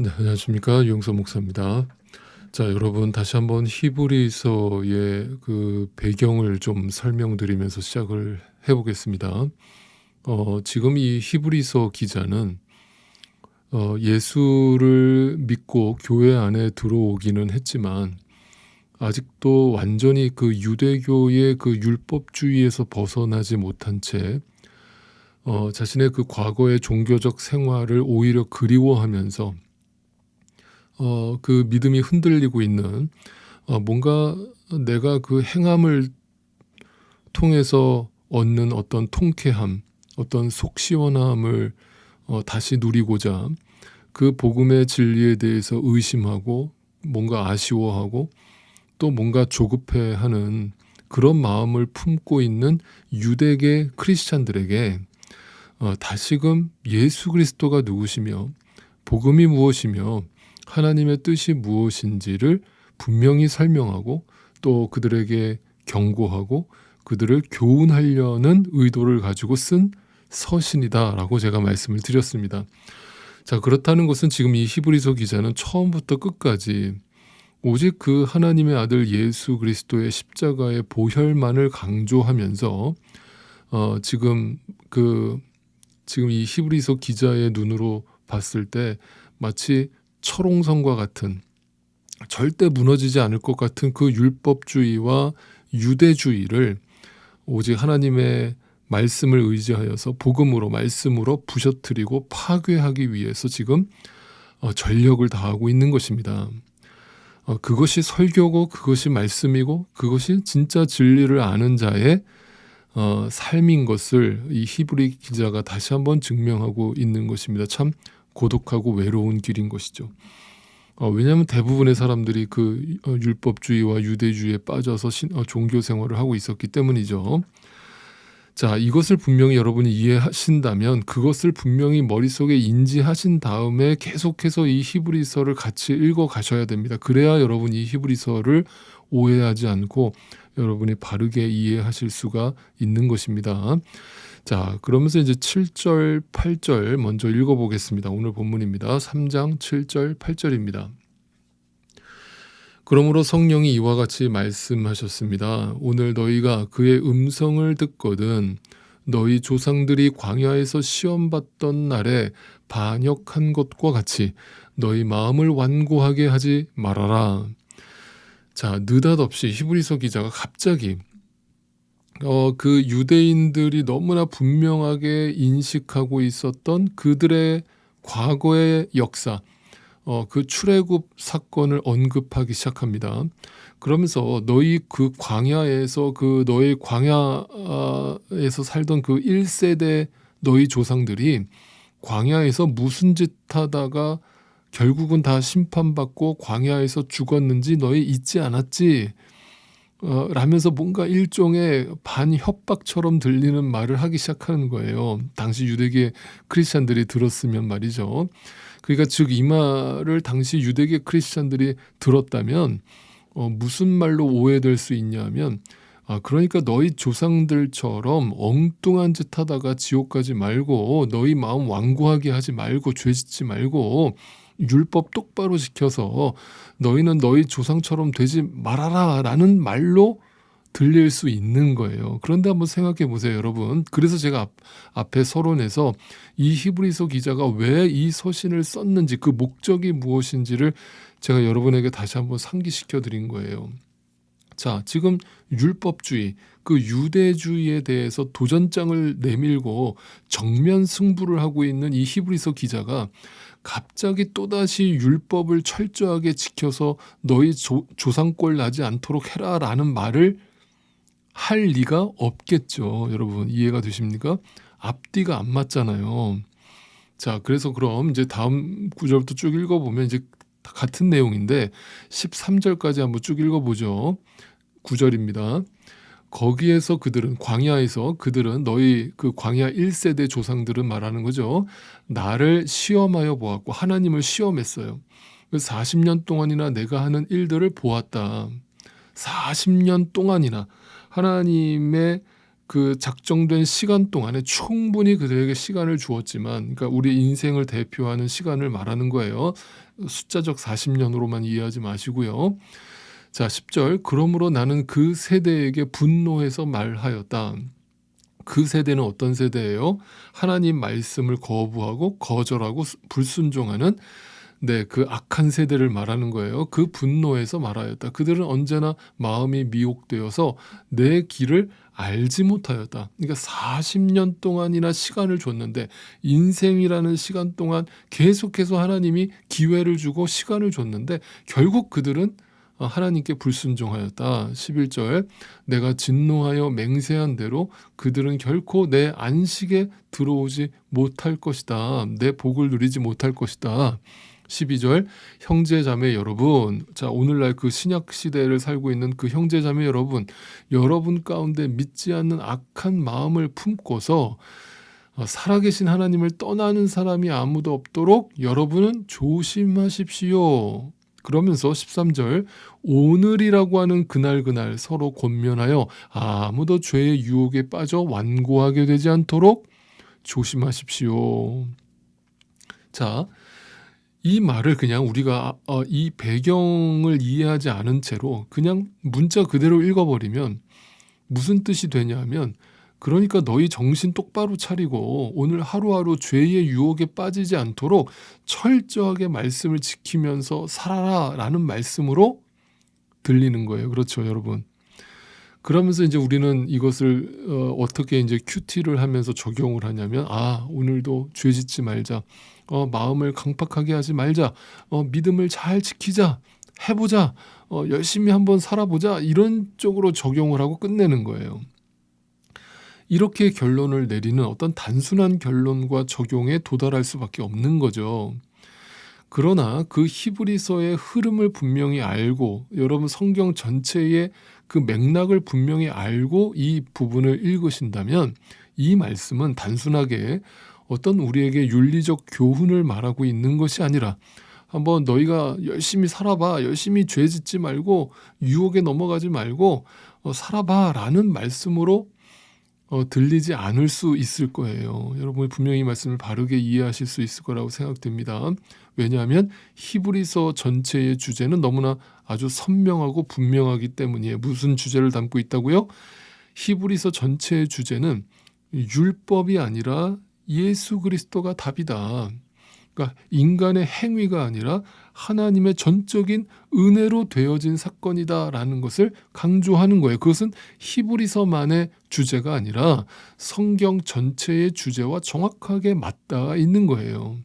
네, 안녕하십니까. 유영서 목사입니다. 자, 여러분 다시 한번 히브리서의 그 배경을 좀 설명드리면서 시작을 해보겠습니다. 지금 이 히브리서 기자는 예수를 믿고 교회 안에 들어오기는 했지만 아직도 완전히 그 유대교의 그 율법주의에서 벗어나지 못한 채 자신의 그 과거의 종교적 생활을 오히려 그리워하면서 그 믿음이 흔들리고 있는 뭔가 내가 그 행함을 통해서 얻는 어떤 통쾌함, 어떤 속 시원함을 다시 누리고자 그 복음의 진리에 대해서 의심하고 뭔가 아쉬워하고 또 뭔가 조급해하는 그런 마음을 품고 있는 유대계 크리스찬들에게 다시금 예수 그리스도가 누구시며 복음이 무엇이며 하나님의 뜻이 무엇인지를 분명히 설명하고 또 그들에게 경고하고 그들을 교훈하려는 의도를 가지고 쓴 서신이다라고 제가 말씀을 드렸습니다. 자, 그렇다는 것은 지금 이 히브리서 기자는 처음부터 끝까지 오직 그 하나님의 아들 예수 그리스도의 십자가의 보혈만을 강조하면서 지금 이 히브리서 기자의 눈으로 봤을 때 마치 철옹성과 같은 절대 무너지지 않을 것 같은 그 율법주의와 유대주의를 오직 하나님의 말씀을 의지하여서 복음으로 말씀으로 부셔뜨리고 파괴하기 위해서 지금 전력을 다하고 있는 것입니다. 그것이 설교고 그것이 말씀이고 그것이 진짜 진리를 아는 자의 삶인 것을 이 히브리 기자가 다시 한번 증명하고 있는 것입니다. 참 고독하고 외로운 길인 것이죠. 왜냐하면 대부분의 사람들이 그 율법주의와 유대주의에 빠져서 종교 생활을 하고 있었기 때문이죠. 자, 이것을 분명히 여러분이 이해하신다면 그것을 분명히 머릿속에 인지하신 다음에 계속해서 이 히브리서를 같이 읽어 가셔야 됩니다. 그래야 여러분이 이 히브리서를 오해하지 않고 여러분이 바르게 이해하실 수가 있는 것입니다. 자, 그러면서 이제 7절, 8절 먼저 읽어보겠습니다. 오늘 본문입니다. 3장 7절, 8절입니다. 그러므로 성령이 이와 같이 말씀하셨습니다. 오늘 너희가 그의 음성을 듣거든 너희 조상들이 광야에서 시험받던 날에 반역한 것과 같이 너희 마음을 완고하게 하지 말아라. 자, 느닷없이 히브리서 기자가 갑자기 그 유대인들이 너무나 분명하게 인식하고 있었던 그들의 과거의 역사, 그 출애굽 사건을 언급하기 시작합니다. 그러면서 너희 그 광야에서 너희 광야에서 살던 그 1세대 너희 조상들이 광야에서 무슨 짓 하다가 결국은 다 심판받고 광야에서 죽었는지 너희 잊지 않았지? 라면서 뭔가 일종의 반협박처럼 들리는 말을 하기 시작하는 거예요. 당시 유대계 크리스찬들이 들었으면 말이죠. 그러니까 즉 이 말을 당시 유대계 크리스찬들이 들었다면 무슨 말로 오해될 수 있냐면 그러니까 너희 조상들처럼 엉뚱한 짓 하다가 지옥 가지 말고 너희 마음 완고하게 하지 말고 죄 짓지 말고 율법 똑바로 지켜서 너희는 너희 조상처럼 되지 말아라 라는 말로 들릴 수 있는 거예요. 그런데 한번 생각해 보세요, 여러분. 그래서 제가 앞에 서론에서 이 히브리서 기자가 왜 이 서신을 썼는지 그 목적이 무엇인지를 제가 여러분에게 다시 한번 상기시켜 드린 거예요. 자, 지금 율법주의, 그 유대주의에 대해서 도전장을 내밀고 정면 승부를 하고 있는 이 히브리서 기자가 갑자기 또다시 율법을 철저하게 지켜서 너희 조상꼴 나지 않도록 해라라는 말을 할 리가 없겠죠. 여러분 이해가 되십니까? 앞뒤가 안 맞잖아요. 자, 그래서 그럼 이제 다음 구절부터 쭉 읽어보면 이제 같은 내용인데 13절까지 한번 쭉 읽어보죠. 9절입니다. 거기에서 광야에서 그들은 너희 그 광야 1세대 조상들은 말하는 거죠. 나를 시험하여 보았고 하나님을 시험했어요. 40년 동안이나 내가 하는 일들을 보았다. 40년 동안이나 하나님의 그 작정된 시간 동안에 충분히 그들에게 시간을 주었지만, 그러니까 우리 인생을 대표하는 시간을 말하는 거예요. 숫자적 40년으로만 이해하지 마시고요. 자, 10절. 그러므로 나는 그 세대에게 분노해서 말하였다. 그 세대는 어떤 세대예요? 하나님 말씀을 거부하고 거절하고 불순종하는 그 악한 세대를 말하는 거예요. 그 분노에서 말하였다. 그들은 언제나 마음이 미혹되어서 내 길을 알지 못하였다. 그러니까 40년 동안이나 시간을 줬는데, 인생이라는 시간 동안 계속해서 하나님이 기회를 주고 시간을 줬는데 결국 그들은 하나님께 불순종하였다. 11절. 내가 진노하여 맹세한 대로 그들은 결코 내 안식에 들어오지 못할 것이다. 내 복을 누리지 못할 것이다. 12절. 형제 자매 여러분, 자, 오늘날 그 신약 시대를 살고 있는 그 형제 자매 여러분, 여러분 가운데 믿지 않는 악한 마음을 품고서 살아계신 하나님을 떠나는 사람이 아무도 없도록 여러분은 조심하십시오. 그러면서 13절. 오늘이라고 하는 그날 서로 권면하여 아무도 죄의 유혹에 빠져 완고하게 되지 않도록 조심하십시오. 자, 이 말을 그냥 우리가 이 배경을 이해하지 않은 채로 그냥 문자 그대로 읽어버리면 무슨 뜻이 되냐면, 그러니까 너희 정신 똑바로 차리고 오늘 하루하루 죄의 유혹에 빠지지 않도록 철저하게 말씀을 지키면서 살아라 라는 말씀으로 들리는 거예요. 그렇죠, 여러분? 그러면서 이제 우리는 이것을 어떻게 이제 큐티를 하면서 적용을 하냐면, 오늘도 죄 짓지 말자, 마음을 강팍하게 하지 말자, 믿음을 잘 지키자, 해보자, 열심히 한번 살아보자, 이런 쪽으로 적용을 하고 끝내는 거예요. 이렇게 결론을 내리는 어떤 단순한 결론과 적용에 도달할 수밖에 없는 거죠. 그러나 그 히브리서의 흐름을 분명히 알고, 여러분 성경 전체의 그 맥락을 분명히 알고 이 부분을 읽으신다면, 이 말씀은 단순하게 어떤 우리에게 윤리적 교훈을 말하고 있는 것이 아니라, 한번 너희가 열심히 살아봐, 열심히 죄 짓지 말고 유혹에 넘어가지 말고 살아봐 라는 말씀으로 들리지 않을 수 있을 거예요. 여러분이 분명히 이 말씀을 바르게 이해하실 수 있을 거라고 생각됩니다. 왜냐하면 히브리서 전체의 주제는 너무나 아주 선명하고 분명하기 때문이에요. 무슨 주제를 담고 있다고요? 히브리서 전체의 주제는 율법이 아니라 예수 그리스도가 답이다. 그러니까 인간의 행위가 아니라 하나님의 전적인 은혜로 되어진 사건이다라는 것을 강조하는 거예요. 그것은 히브리서만의 주제가 아니라 성경 전체의 주제와 정확하게 맞닿아 있는 거예요.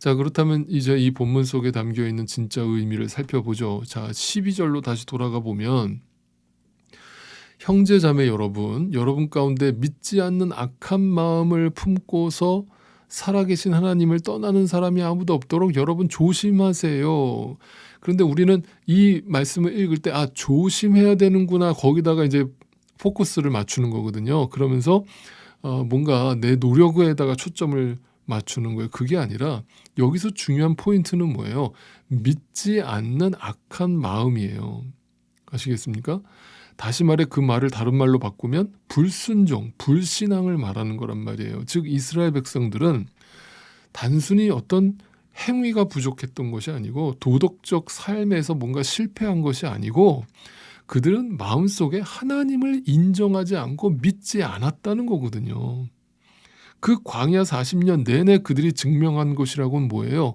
자, 그렇다면 이제 이 본문 속에 담겨 있는 진짜 의미를 살펴보죠. 자, 12절로 다시 돌아가 보면, 형제 자매 여러분 가운데 믿지 않는 악한 마음을 품고서 살아계신 하나님을 떠나는 사람이 아무도 없도록 여러분 조심하세요. 그런데 우리는 이 말씀을 읽을 때 조심해야 되는구나, 거기다가 이제 포커스를 맞추는 거거든요. 그러면서 뭔가 내 노력에다가 초점을 맞추는 거예요. 그게 아니라 여기서 중요한 포인트는 뭐예요? 믿지 않는 악한 마음이에요. 아시겠습니까? 다시 말해 그 말을 다른 말로 바꾸면 불순종, 불신앙을 말하는 거란 말이에요. 즉 이스라엘 백성들은 단순히 어떤 행위가 부족했던 것이 아니고, 도덕적 삶에서 뭔가 실패한 것이 아니고, 그들은 마음속에 하나님을 인정하지 않고 믿지 않았다는 거거든요. 그 광야 40년 내내 그들이 증명한 것이라고는 뭐예요?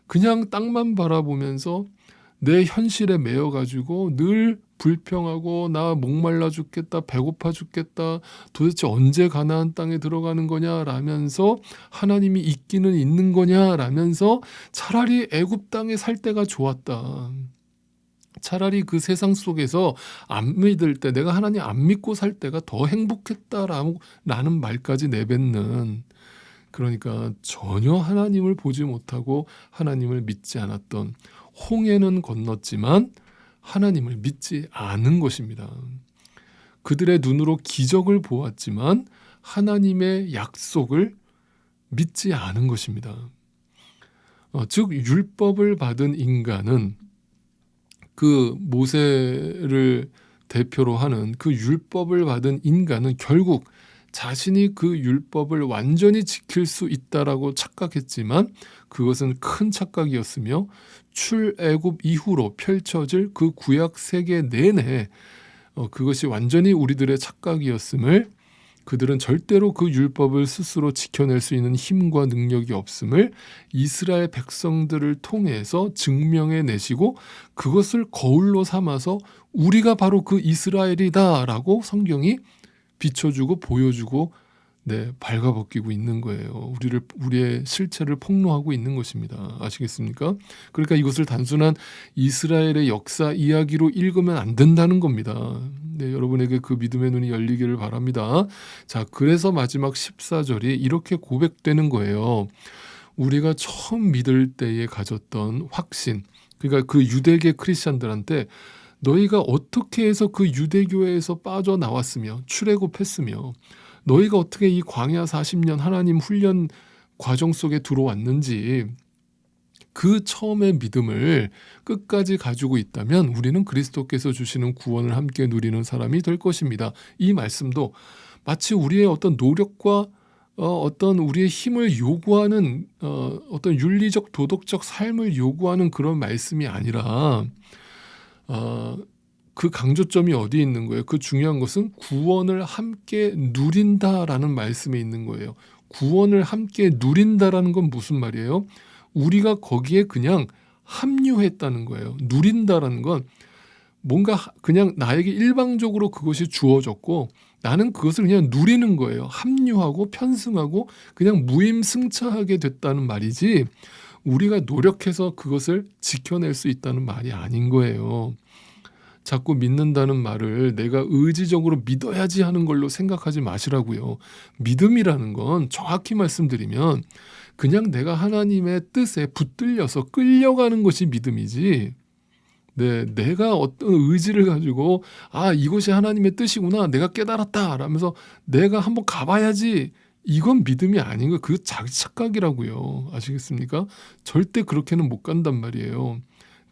그냥 땅만 바라보면서 내 현실에 매여가지고 늘 불평하고, 나 목말라 죽겠다, 배고파 죽겠다, 도대체 언제 가나안 땅에 들어가는 거냐라면서, 하나님이 있기는 있는 거냐라면서 차라리 애굽 땅에 살 때가 좋았다, 차라리 그 세상 속에서 안 믿을 때, 내가 하나님 안 믿고 살 때가 더 행복했다라는 말까지 내뱉는, 그러니까 전혀 하나님을 보지 못하고 하나님을 믿지 않았던, 홍해는 건넜지만 하나님을 믿지 않은 것입니다. 그들의 눈으로 기적을 보았지만 하나님의 약속을 믿지 않은 것입니다. 즉 율법을 받은 인간은 그 모세를 대표로 하는 그 율법을 받은 인간은 결국 자신이 그 율법을 완전히 지킬 수 있다라고 착각했지만 그것은 큰 착각이었으며 출애굽 이후로 펼쳐질 그 구약 세계 내내 그것이 완전히 우리들의 착각이었음을, 그들은 절대로 그 율법을 스스로 지켜낼 수 있는 힘과 능력이 없음을 이스라엘 백성들을 통해서 증명해 내시고 그것을 거울로 삼아서 우리가 바로 그 이스라엘이다라고 성경이 비춰주고 보여주고 발가벗기고 있는 거예요. 우리의 실체를 폭로하고 있는 것입니다. 아시겠습니까? 그러니까 이것을 단순한 이스라엘의 역사 이야기로 읽으면 안 된다는 겁니다. 여러분에게 그 믿음의 눈이 열리기를 바랍니다. 자, 그래서 마지막 14절이 이렇게 고백되는 거예요. 우리가 처음 믿을 때에 가졌던 확신, 그러니까 그 유대계 크리스찬들한테 너희가 어떻게 해서 그 유대교회에서 빠져나왔으며 출애굽했으며 너희가 어떻게 이 광야 40년 하나님 훈련 과정 속에 들어왔는지 그 처음의 믿음을 끝까지 가지고 있다면 우리는 그리스도께서 주시는 구원을 함께 누리는 사람이 될 것입니다. 이 말씀도 마치 우리의 어떤 노력과 어떤 우리의 힘을 요구하는 어떤 윤리적 도덕적 삶을 요구하는 그런 말씀이 아니라 그 강조점이 어디에 있는 거예요? 그 중요한 것은 구원을 함께 누린다라는 말씀에 있는 거예요. 구원을 함께 누린다라는 건 무슨 말이에요? 우리가 거기에 그냥 합류했다는 거예요. 누린다라는 건 뭔가 그냥 나에게 일방적으로 그것이 주어졌고 나는 그것을 그냥 누리는 거예요. 합류하고 편승하고 그냥 무임승차하게 됐다는 말이지 우리가 노력해서 그것을 지켜낼 수 있다는 말이 아닌 거예요. 자꾸 믿는다는 말을 내가 의지적으로 믿어야지 하는 걸로 생각하지 마시라고요. 믿음이라는 건 정확히 말씀드리면 그냥 내가 하나님의 뜻에 붙들려서 끌려가는 것이 믿음이지, 내가 어떤 의지를 가지고 이것이 하나님의 뜻이구나, 내가 깨달았다 라면서 내가 한번 가봐야지, 이건 믿음이 아닌 거예요. 그거 자기 착각이라고요. 아시겠습니까? 절대 그렇게는 못 간단 말이에요.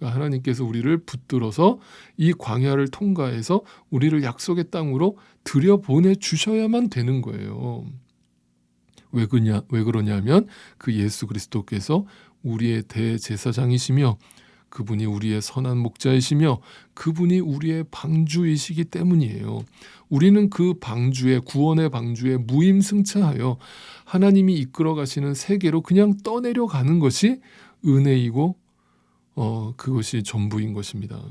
하나님께서 우리를 붙들어서 이 광야를 통과해서 우리를 약속의 땅으로 들여보내 주셔야만 되는 거예요. 왜 그러냐면 그 예수 그리스도께서 우리의 대제사장이시며 그분이 우리의 선한 목자이시며 그분이 우리의 방주이시기 때문이에요. 우리는 그 방주에, 구원의 방주에 무임승차하여 하나님이 이끌어 가시는 세계로 그냥 떠내려가는 것이 은혜이고 그것이 전부인 것입니다.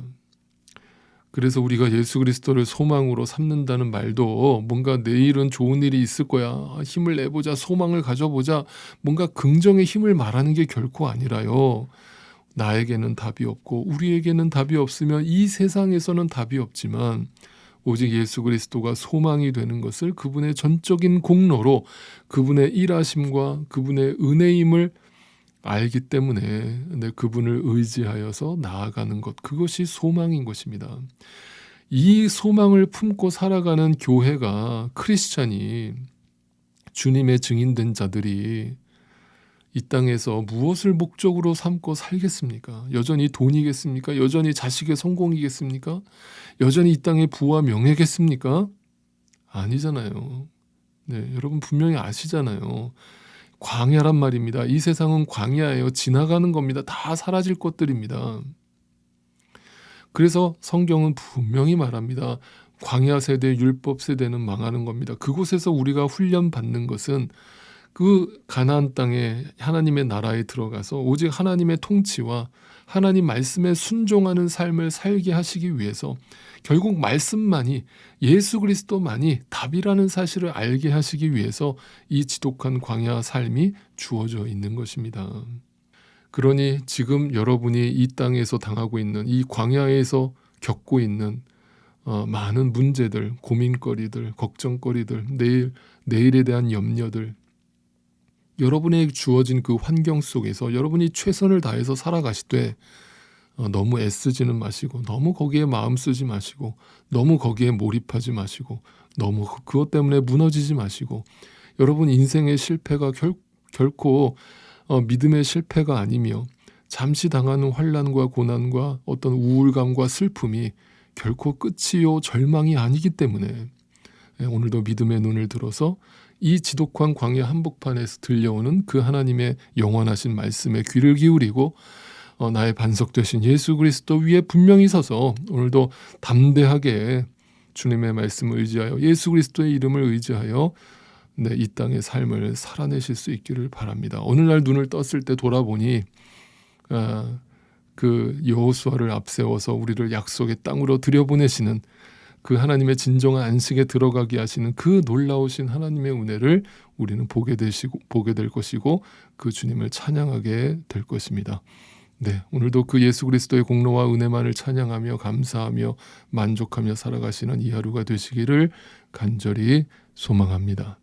그래서 우리가 예수 그리스도를 소망으로 삼는다는 말도 뭔가 내일은 좋은 일이 있을 거야, 힘을 내보자, 소망을 가져보자, 뭔가 긍정의 힘을 말하는 게 결코 아니라요. 나에게는 답이 없고 우리에게는 답이 없으면 이 세상에서는 답이 없지만 오직 예수 그리스도가 소망이 되는 것을 그분의 전적인 공로로 그분의 일하심과 그분의 은혜임을 알기 때문에 그분을 의지하여서 나아가는 것, 그것이 소망인 것입니다. 이 소망을 품고 살아가는 교회가, 크리스찬이, 주님의 증인된 자들이 이 땅에서 무엇을 목적으로 삼고 살겠습니까? 여전히 돈이겠습니까? 여전히 자식의 성공이겠습니까? 여전히 이 땅의 부와 명예겠습니까? 아니잖아요. 여러분 분명히 아시잖아요. 광야란 말입니다. 이 세상은 광야예요. 지나가는 겁니다. 다 사라질 것들입니다. 그래서 성경은 분명히 말합니다. 광야 세대, 율법 세대는 망하는 겁니다. 그곳에서 우리가 훈련받는 것은 그 가나안 땅에 하나님의 나라에 들어가서 오직 하나님의 통치와 하나님 말씀에 순종하는 삶을 살게 하시기 위해서 결국 말씀만이, 예수 그리스도만이 답이라는 사실을 알게 하시기 위해서 이 지독한 광야 삶이 주어져 있는 것입니다. 그러니 지금 여러분이 이 땅에서 당하고 있는, 이 광야에서 겪고 있는 많은 문제들, 고민거리들, 걱정거리들, 내일에 대한 염려들, 여러분에게 주어진 그 환경 속에서 여러분이 최선을 다해서 살아가시되 너무 애쓰지는 마시고, 너무 거기에 마음 쓰지 마시고, 너무 거기에 몰입하지 마시고, 너무 그것 때문에 무너지지 마시고, 여러분 인생의 실패가 결코 믿음의 실패가 아니며 잠시 당하는 환난과 고난과 어떤 우울감과 슬픔이 결코 끝이요 절망이 아니기 때문에 오늘도 믿음의 눈을 들어서 이 지독한 광야 한복판에서 들려오는 그 하나님의 영원하신 말씀에 귀를 기울이고 나의 반석 되신 예수 그리스도 위에 분명히 서서 오늘도 담대하게 주님의 말씀을 의지하여 예수 그리스도의 이름을 의지하여 이 땅의 삶을 살아내실 수 있기를 바랍니다. 오늘날 눈을 떴을 때 돌아보니 그 여호수아를 앞세워서 우리를 약속의 땅으로 들여보내시는 그 하나님의 진정한 안식에 들어가게 하시는 그 놀라우신 하나님의 은혜를 우리는 보게 될 것이고 그 주님을 찬양하게 될 것입니다. 오늘도 그 예수 그리스도의 공로와 은혜만을 찬양하며 감사하며 만족하며 살아가시는 이 하루가 되시기를 간절히 소망합니다.